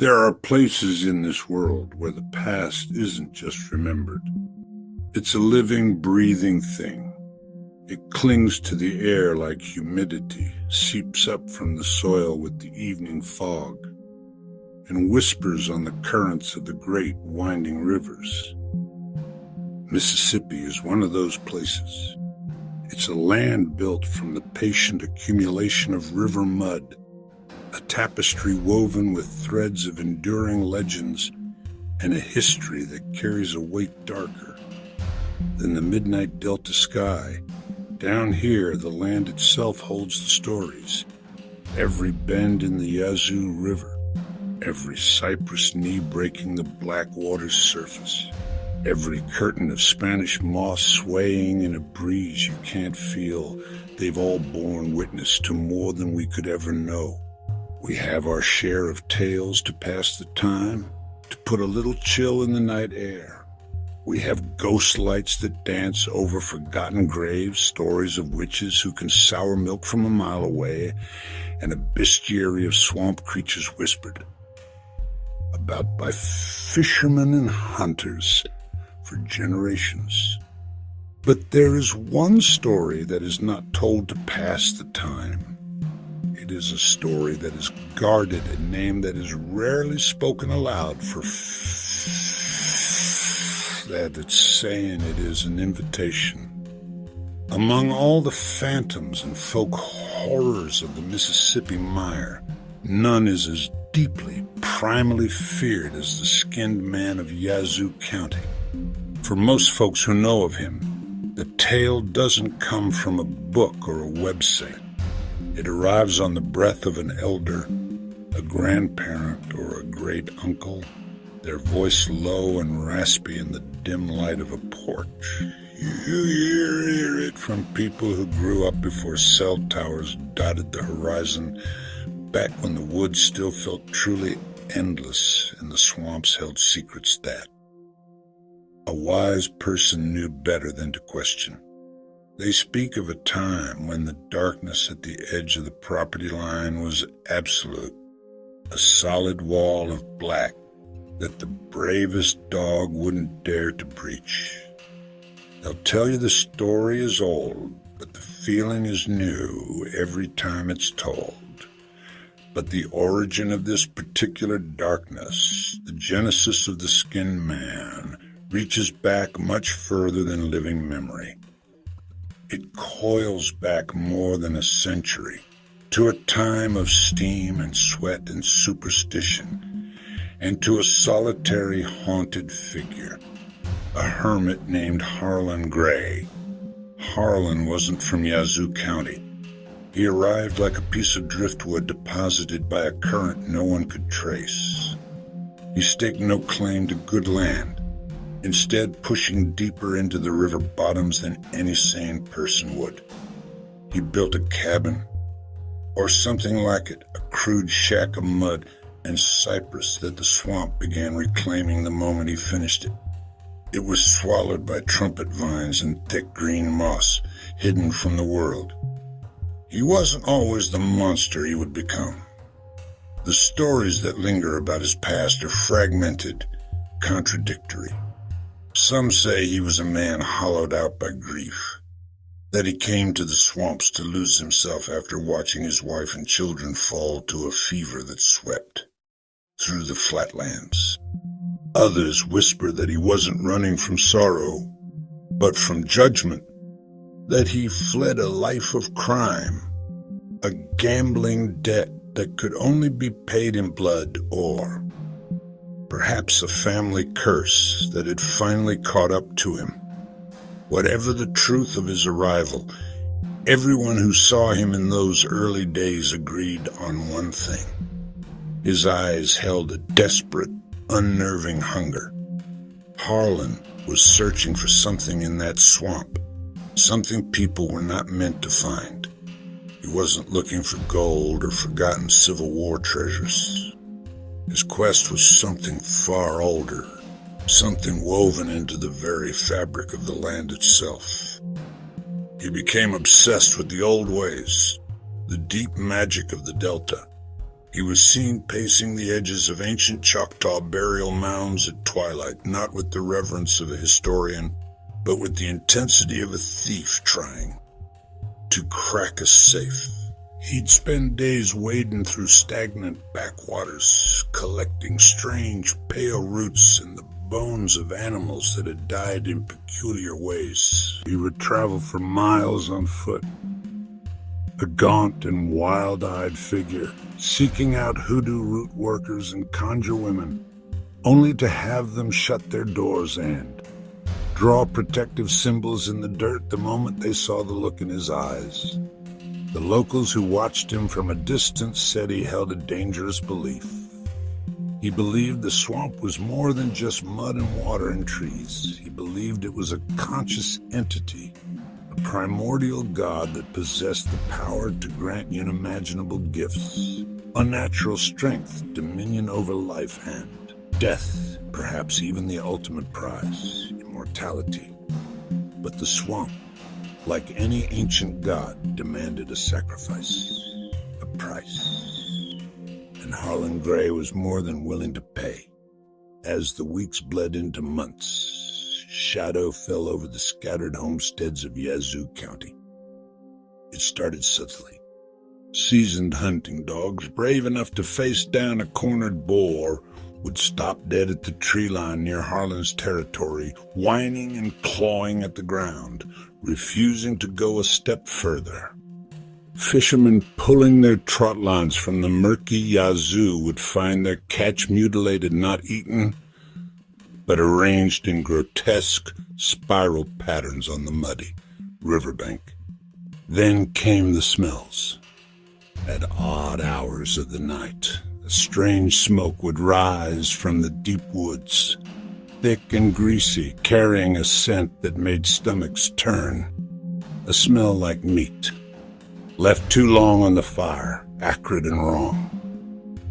There are places in this world where the past isn't just remembered. It's a living, breathing thing. It clings to the air like humidity, seeps up from the soil with the evening fog, and whispers on the currents of the great winding rivers. Mississippi is one of those places. It's a land built from the patient accumulation of river mud, a tapestry woven with threads of enduring legends and a history that carries a weight darker than the midnight delta sky. Down here, the land itself holds the stories. Every bend in the Yazoo River, every cypress knee breaking the black water's surface, every curtain of Spanish moss swaying in a breeze you can't feel, they've all borne witness to more than we could ever know. We have our share of tales to pass the time, to put a little chill in the night air. We have ghost lights that dance over forgotten graves, stories of witches who can sour milk from a mile away, and a bestiary of swamp creatures whispered about by fishermen and hunters for generations. But there is one story that is not told to pass the time. It is a story that is guarded, a name that is rarely spoken aloud for that it's saying it is an invitation. Among all the phantoms and folk horrors of the Mississippi mire, none is as deeply, primally feared as the skinned man of Yazoo County. For most folks who know of him, the tale doesn't come from a book or a website. It arrives on the breath of an elder, a grandparent, or a great uncle, their voice low and raspy in the dim light of a porch. You hear it from people who grew up before cell towers dotted the horizon, back when the woods still felt truly endless and the swamps held secrets that a wise person knew better than to question. They speak of a time when the darkness at the edge of the property line was absolute, a solid wall of black that the bravest dog wouldn't dare to breach. They'll tell you the story is old, but the feeling is new every time it's told. But the origin of this particular darkness, the genesis of the skinned man, reaches back much further than living memory. It coils back more than a century, to a time of steam and sweat and superstition, and to a solitary haunted figure, a hermit named Harlan Gray. Harlan wasn't from Yazoo County. He arrived like a piece of driftwood deposited by a current no one could trace. He staked no claim to good land, instead pushing deeper into the river bottoms than any sane person would. He built a cabin, or something like it, a crude shack of mud and cypress that the swamp began reclaiming the moment he finished it. It was swallowed by trumpet vines and thick green moss, hidden from the world. He wasn't always the monster he would become. The stories that linger about his past are fragmented, contradictory. Some say he was a man hollowed out by grief, that he came to the swamps to lose himself after watching his wife and children fall to a fever that swept through the flatlands. Others whisper that he wasn't running from sorrow, but from judgment, that he fled a life of crime, a gambling debt that could only be paid in blood, or perhaps a family curse that had finally caught up to him. Whatever the truth of his arrival, everyone who saw him in those early days agreed on one thing. His eyes held a desperate, unnerving hunger. Harlan was searching for something in that swamp, something people were not meant to find. He wasn't looking for gold or forgotten Civil War treasures. His quest was something far older, something woven into the very fabric of the land itself. He became obsessed with the old ways, the deep magic of the Delta, He was seen pacing the edges of ancient Choctaw burial mounds at twilight, not with the reverence of a historian, but with the intensity of a thief trying to crack a safe. He'd spend days wading through stagnant backwaters, collecting strange pale roots and the bones of animals that had died in peculiar ways. He would travel for miles on foot, a gaunt and wild-eyed figure, seeking out hoodoo root workers and conjure women, only to have them shut their doors and draw protective symbols in the dirt the moment they saw the look in his eyes. The locals who watched him from a distance said he held a dangerous belief. He believed the swamp was more than just mud and water and trees. He believed it was a conscious entity, a primordial god that possessed the power to grant unimaginable gifts, unnatural strength, dominion over life and death, perhaps even the ultimate prize, immortality. But the swamp, like any ancient god, demanded a sacrifice, a price, and Harlan Gray was more than willing to pay. As the weeks bled into months, shadow fell over the scattered homesteads of Yazoo County. It started subtly. Seasoned hunting dogs, brave enough to face down a cornered boar, would stop dead at the tree line near Harlan's territory, whining and clawing at the ground, refusing to go a step further. Fishermen pulling their trot lines from the murky Yazoo would find their catch mutilated, not eaten, but arranged in grotesque spiral patterns on the muddy riverbank. Then came the smells. At odd hours of the night, a strange smoke would rise from the deep woods, thick and greasy, carrying a scent that made stomachs turn. A smell like meat, left too long on the fire, acrid and wrong.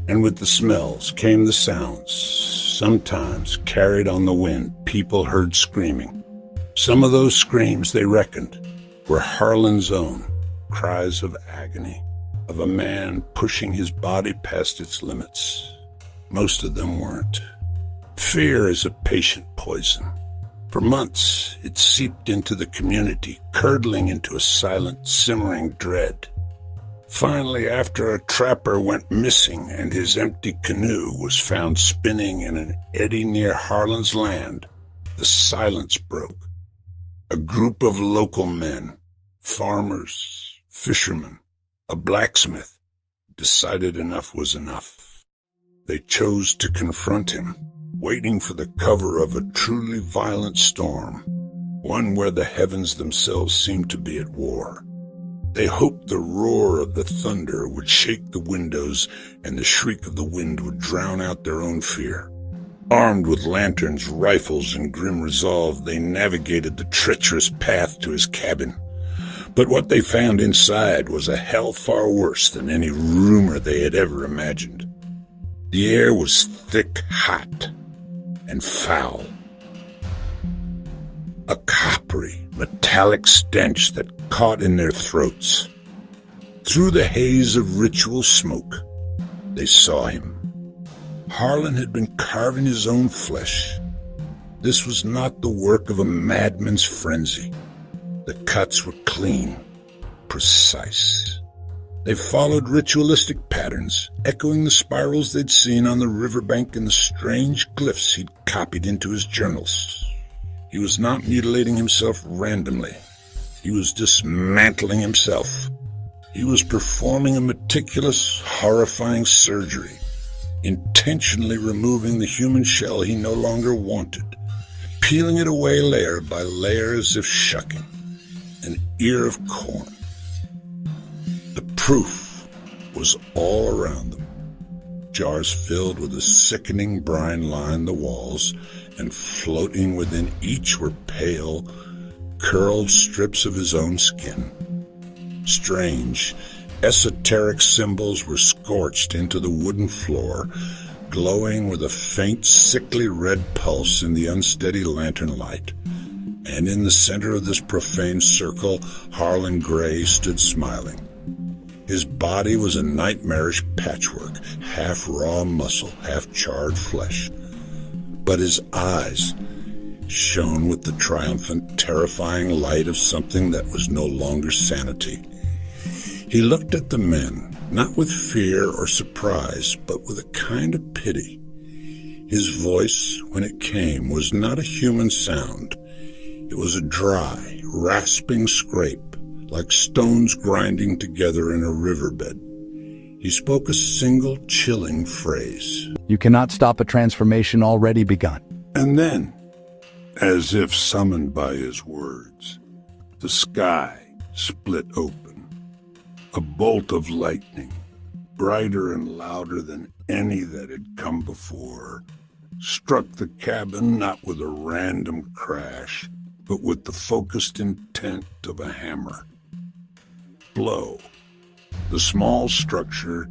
And with the smells came the sounds, sometimes carried on the wind. People heard screaming. Some of those screams, they reckoned, were Harlan's own, cries of agony, of a man pushing his body past its limits. Most of them weren't. Fear is a patient poison. For months, it seeped into the community, curdling into a silent, simmering dread. Finally, after a trapper went missing and his empty canoe was found spinning in an eddy near Harlan's land, the silence broke. A group of local men, farmers, fishermen, a blacksmith, decided enough was enough. They chose to confront him, waiting for the cover of a truly violent storm, one where the heavens themselves seemed to be at war. They hoped the roar of the thunder would shake the windows and the shriek of the wind would drown out their own fear. Armed with lanterns, rifles, and grim resolve, they navigated the treacherous path to his cabin. But what they found inside was a hell far worse than any rumor they had ever imagined. The air was thick, hot, and foul. A coppery, metallic stench that caught in their throats. Through the haze of ritual smoke, they saw him. Harlan had been carving his own flesh. This was not the work of a madman's frenzy. The cuts were clean, precise. They followed ritualistic patterns, echoing the spirals they'd seen on the riverbank and the strange glyphs he'd copied into his journals. He was not mutilating himself randomly. He was dismantling himself. He was performing a meticulous, horrifying surgery, intentionally removing the human shell he no longer wanted, peeling it away layer by layer as if shucking an ear of corn. The proof was all around them. Jars filled with a sickening brine lined the walls, and floating within each were pale, curled strips of his own skin. Strange, esoteric symbols were scorched into the wooden floor, glowing with a faint, sickly red pulse in the unsteady lantern light. And in the center of this profane circle, Harlan Gray stood smiling. His body was a nightmarish patchwork, half raw muscle, half charred flesh. But his eyes shone with the triumphant, terrifying light of something that was no longer sanity. He looked at the men, not with fear or surprise, but with a kind of pity. His voice, when it came, was not a human sound. It was a dry, rasping scrape, like stones grinding together in a riverbed. He spoke a single chilling phrase. You cannot stop a transformation already begun. And then, as if summoned by his words, the sky split open. A bolt of lightning, brighter and louder than any that had come before, struck the cabin not with a random crash, but with the focused intent of a hammer. Blow. The small structure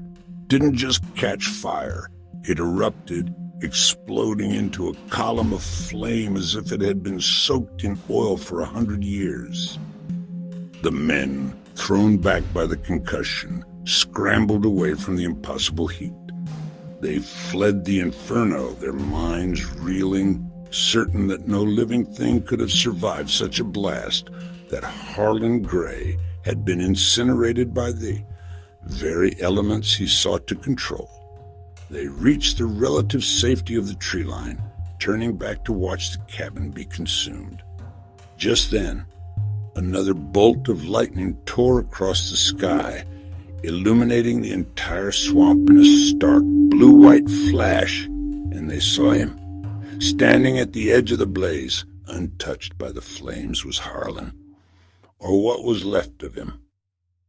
didn't just catch fire. It erupted, exploding into a column of flame as if it had been soaked in oil for 100 years. The men, thrown back by the concussion, scrambled away from the impossible heat. They fled the inferno, their minds reeling, certain that no living thing could have survived such a blast, that Harlan Gray had been incinerated by the very elements he sought to control. They reached the relative safety of the tree line, turning back to watch the cabin be consumed. Just then, another bolt of lightning tore across the sky, illuminating the entire swamp in a stark blue-white flash, and they saw him. Standing at the edge of the blaze, untouched by the flames, was Harlan, or what was left of him.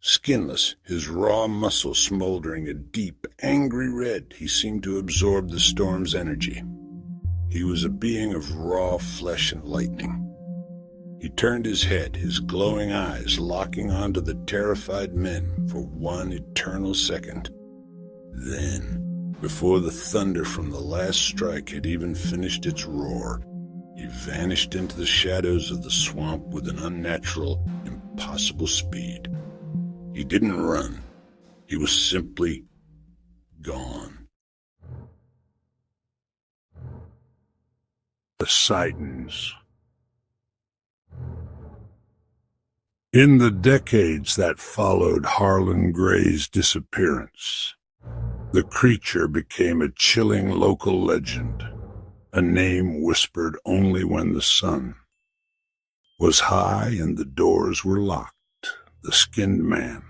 Skinless, his raw muscle smoldering a deep, angry red, he seemed to absorb the storm's energy. He was a being of raw flesh and lightning. He turned his head, his glowing eyes locking onto the terrified men for one eternal second. Then, before the thunder from the last strike had even finished its roar, he vanished into the shadows of the swamp with an unnatural, impossible speed. He didn't run. He was simply gone. The Sightings. In the decades that followed Harlan Gray's disappearance, the creature became a chilling local legend, a name whispered only when the sun was high and the doors were locked. The Skinned Man.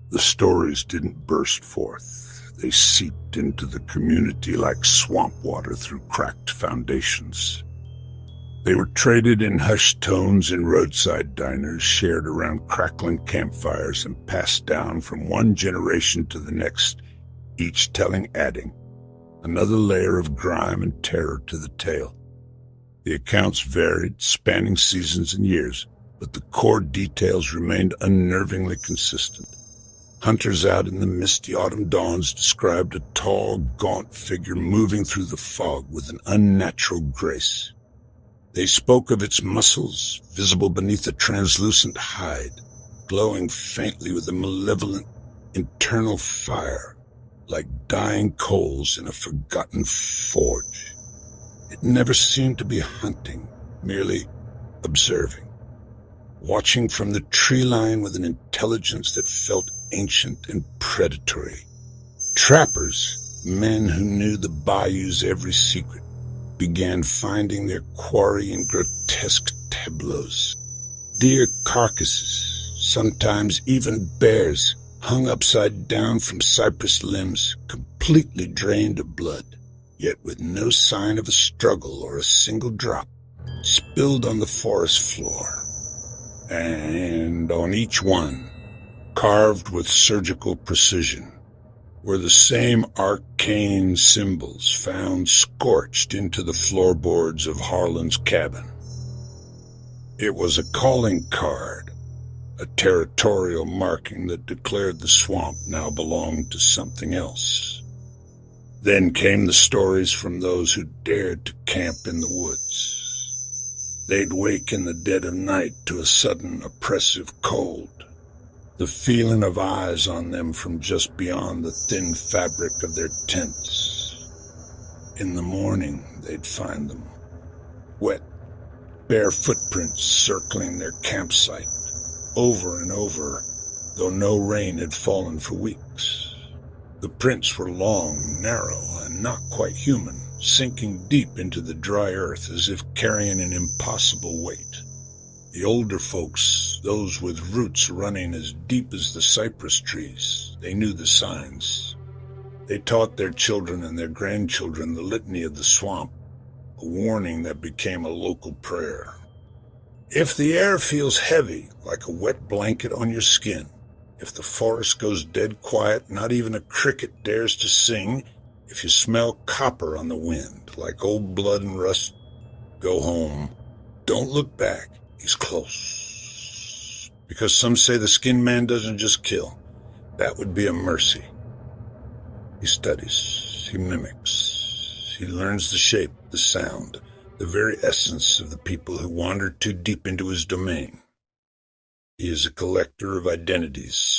The stories didn't burst forth. They seeped into the community like swamp water through cracked foundations. They were traded in hushed tones in roadside diners, shared around crackling campfires, and passed down from one generation to the next, each telling adding another layer of grime and terror to the tale. The accounts varied, spanning seasons and years, but the core details remained unnervingly consistent. Hunters out in the misty autumn dawns described a tall, gaunt figure moving through the fog with an unnatural grace. They spoke of its muscles, visible beneath a translucent hide, glowing faintly with a malevolent internal fire, like dying coals in a forgotten forge. It never seemed to be hunting, merely observing, watching from the tree line with an intelligence that felt ancient and predatory. Trappers, men who knew the bayou's every secret, began finding their quarry in grotesque tableaus. Deer carcasses, sometimes even bears, hung upside down from cypress limbs, completely drained of blood, yet with no sign of a struggle or a single drop, spilled on the forest floor. And on each one, carved with surgical precision, were the same arcane symbols found scorched into the floorboards of Harlan's cabin. It was a calling card, a territorial marking that declared the swamp now belonged to something else. Then came the stories from those who dared to camp in the woods. They'd wake in the dead of night to a sudden oppressive cold, The feeling of eyes on them from just beyond the thin fabric of their tents. In the morning, they'd find them, wet, bare footprints circling their campsite, over and over, though no rain had fallen for weeks. The prints were long, narrow, and not quite human, sinking deep into the dry earth as if carrying an impossible weight. The older folks, those with roots running as deep as the cypress trees, they knew the signs. They taught their children and their grandchildren the litany of the swamp, a warning that became a local prayer. If the air feels heavy, like a wet blanket on your skin, if the forest goes dead quiet, not even a cricket dares to sing, if you smell copper on the wind, like old blood and rust, go home. Don't look back. He's close. Because some say the skin man doesn't just kill. That would be a mercy. He studies. He mimics. He learns the shape, the sound, the very essence of the people who wander too deep into his domain. He is a collector of identities.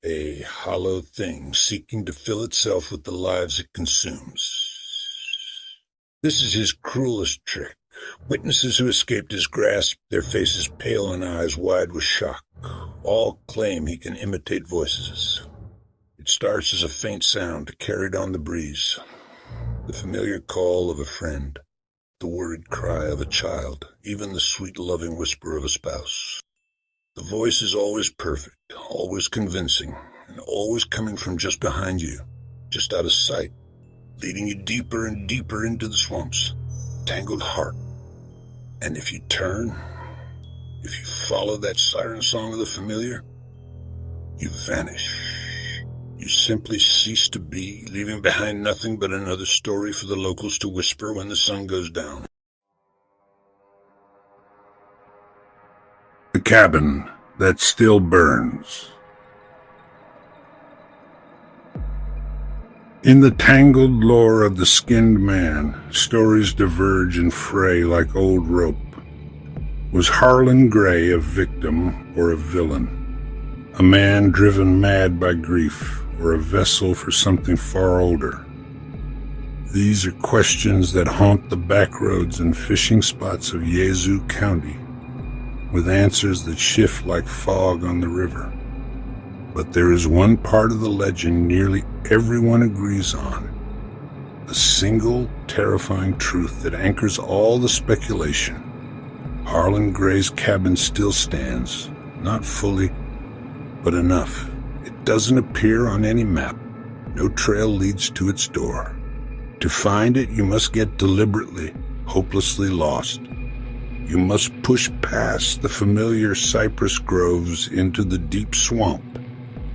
A hollow thing seeking to fill itself with the lives it consumes. This is his cruelest trick. Witnesses who escaped his grasp, their faces pale and eyes wide with shock, all claim he can imitate voices. It starts as a faint sound carried on the breeze, the familiar call of a friend, the worried cry of a child, even the sweet loving whisper of a spouse. The voice is always perfect, always convincing, and always coming from just behind you, just out of sight, leading you deeper and deeper into the swamp's tangled heart. And if you turn, if you follow that siren song of the familiar, you vanish. You simply cease to be, leaving behind nothing but another story for the locals to whisper when the sun goes down. The cabin that still burns. In the tangled lore of the skinned man, stories diverge and fray like old rope. Was Harlan Gray a victim or a villain? A man driven mad by grief, or a vessel for something far older? These are questions that haunt the backroads and fishing spots of Yazoo County, with answers that shift like fog on the river. But there is one part of the legend nearly everyone agrees on, a single terrifying truth that anchors all the speculation. Harlan Gray's cabin still stands, not fully, but enough. It doesn't appear on any map. No trail leads to its door. To find it, you must get deliberately, hopelessly lost. You must push past the familiar cypress groves into the deep swamp,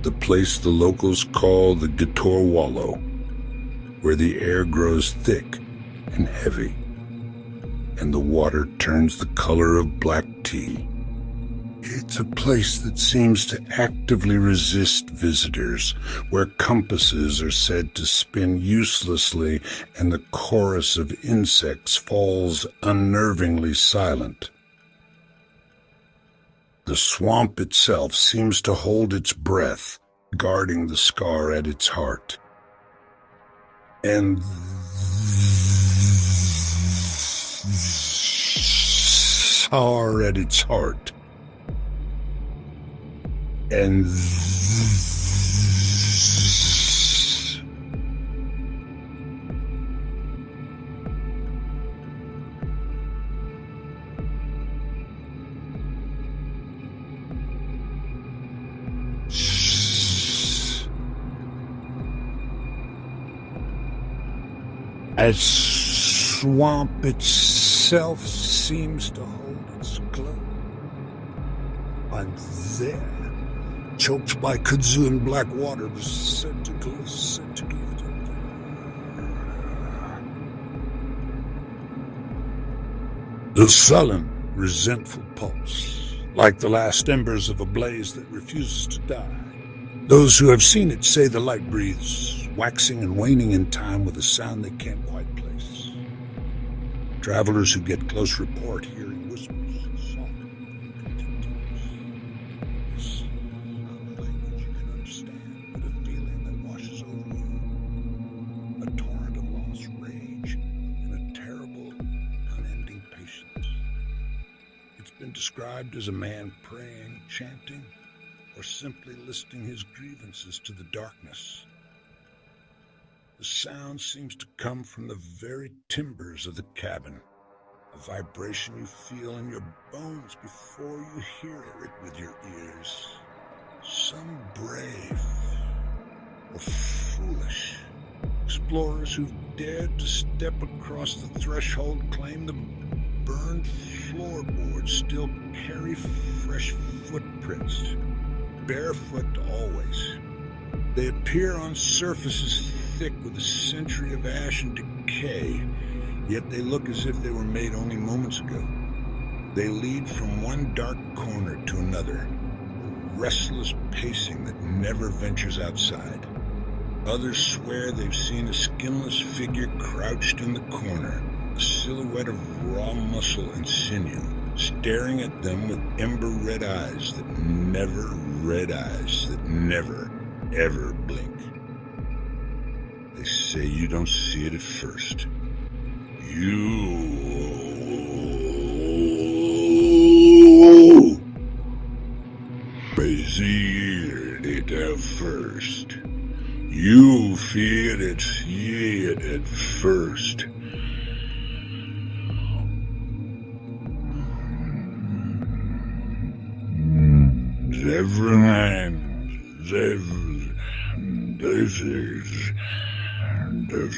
the place the locals call the Gitor Wallow, where the air grows thick and heavy, and the water turns the color of black tea. It's a place that seems to actively resist visitors, where compasses are said to spin uselessly and the chorus of insects falls unnervingly silent. The swamp itself seems to hold its breath, guarding the scar at its heart. And scar at its heart. And as swamp itself seems to hold its glow. And there, choked by kudzu and black water, the sentinels set to give the sullen, resentful pulse, like the last embers of a blaze that refuses to die. Those who have seen it say the light breathes, waxing and waning in time with a sound they can't quite place. Travelers who get close report hearing whispers, soft and continuous. been described as a man praying, chanting, or simply listing his grievances to the darkness. The sound seems to come from the very timbers of the cabin, a vibration you feel in your bones before you hear it with your ears. Some brave or foolish explorers who've dared to step across the threshold claim the burned floorboards still carry fresh footprints, barefoot always. They appear on surfaces thick with a century of ash and decay, yet they look as if they were made only moments ago. They lead from one dark corner to another, a restless pacing that never ventures outside. Others swear they've seen a skinless figure crouched in the corner, a silhouette of raw muscle and sinew, staring at them with ember-red eyes that never ever blink. They say you don't see it at first. You see it at first. You see it at first. This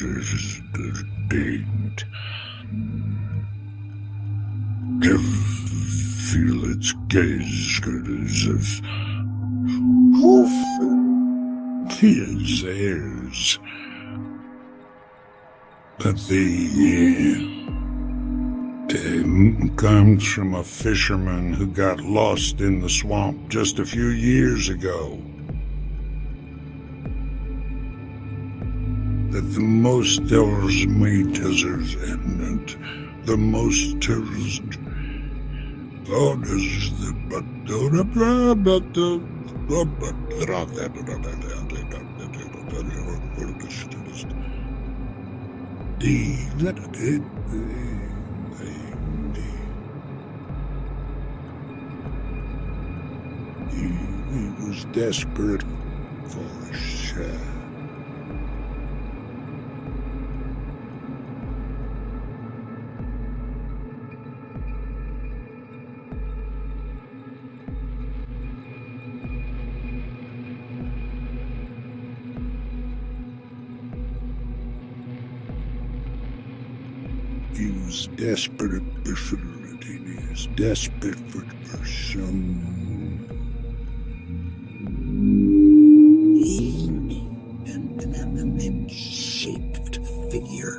is distinct. To feel its gaze as if his heirs. But the tale comes from a fisherman who got lost in the swamp just a few years ago. That the most tells me deserts and the most tells God is the he was desperate for a share. He was desperate for it. He was desperate for some shaped figure.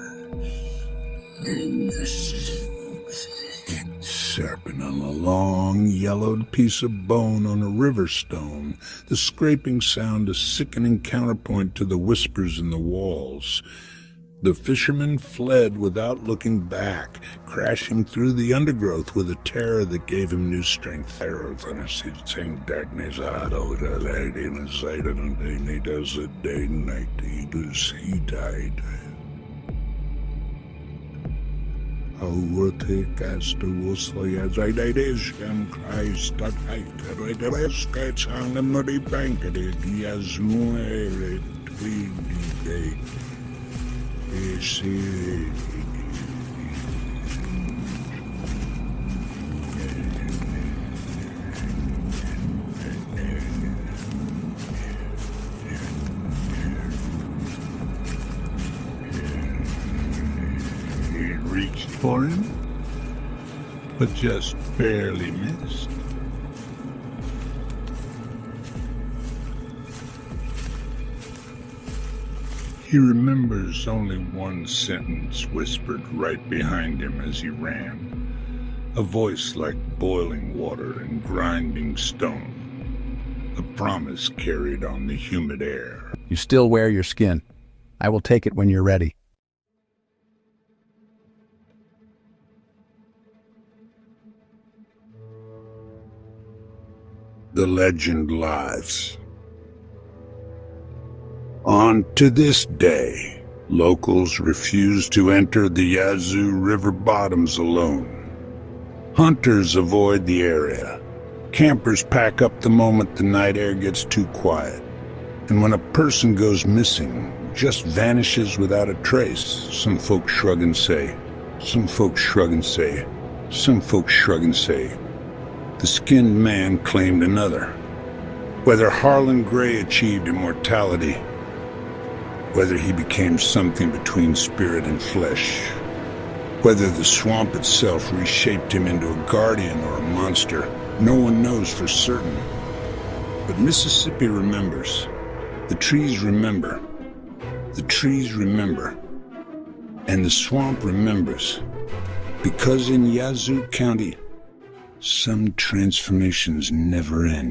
Serpent on a long, yellowed piece of bone on a river stone, the scraping sound a sickening counterpoint to the whispers in the walls. The fisherman fled without looking back, crashing through the undergrowth with a terror that gave him new strength. He died. He reached for him, but just barely missed. He remembers only one sentence whispered right behind him as he ran, a voice like boiling water and grinding stone, a promise carried on the humid air. You still wear your skin. I will take it when you're ready. The legend lives. On to this day, locals refuse to enter the Yazoo River bottoms alone. Hunters avoid the area. Campers pack up the moment the night air gets too quiet. And when a person goes missing, just vanishes without a trace, some folks shrug and say, some folks shrug and say, some folks shrug and say, the skinned man claimed another. Whether Harlan Gray achieved immortality, whether he became something between spirit and flesh, whether the swamp itself reshaped him into a guardian or a monster, no one knows for certain. But Mississippi remembers. The trees remember. The trees remember. And the swamp remembers. Because in Yazoo County, some transformations never end.